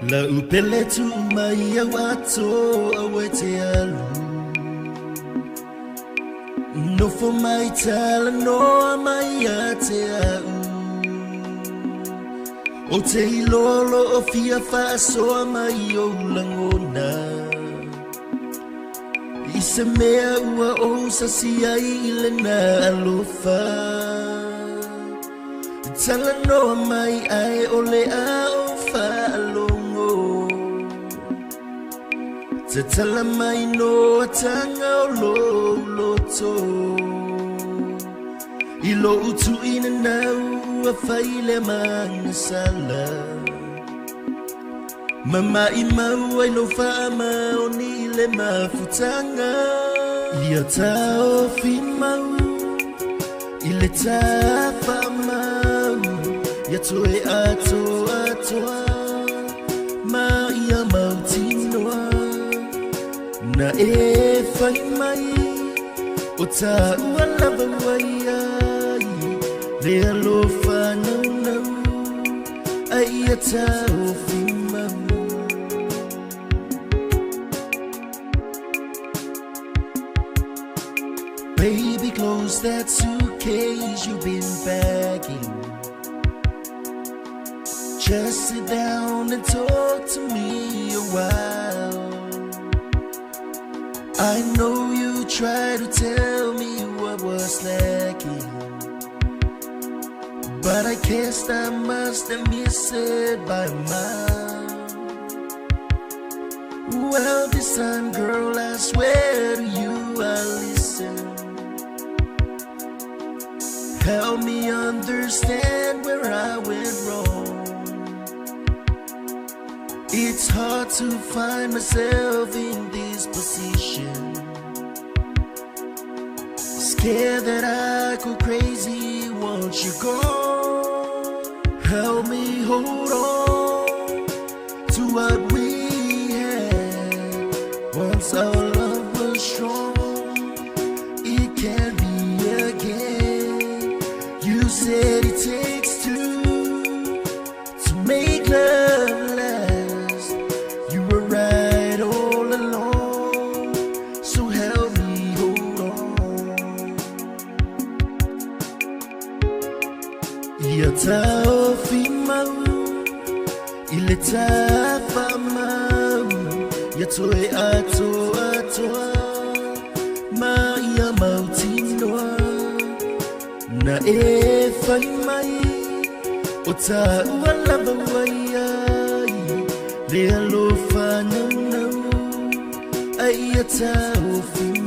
La upele tu mai awato awete alu no for my tala no mai ate au o te ilolo o fia fa so mai o langona I se mea ua o sa si ai ile na alofa tala no mai ai o le a o fa alongo te tala mai no tanga o lo loto I lo utu ina na ua faile mana sala Mama I mau ai no faamau ni le mafutanga Ia Taofimau I le faamau Ia toe ato atoa Ma ia mautinoa Na e fai mai O ta ua lava wai ai Le alofa nau nau Ai ia Taofimau Baby, close that suitcase you've been packing. Just sit down and talk to me a while. I know you tried to tell me what was lacking, but I guess I must have missed it by a mile. Well, this time, girl, I swear to you I'll listen. Help me understand where I went wrong. It's hard to find myself in this position. Scared that I go crazy once you're gone. Help me hold on to what we had. Once our love was strong, it can't be again. You said it takes two to make love last. You were right all along, so help me hold on. Ia Taofimau, ile faamau, ia toe ato atoa, ma ia mautinoa. Na e fai mai o ta ua lava wai ai Le alofa nau nau Ai ia Taofimau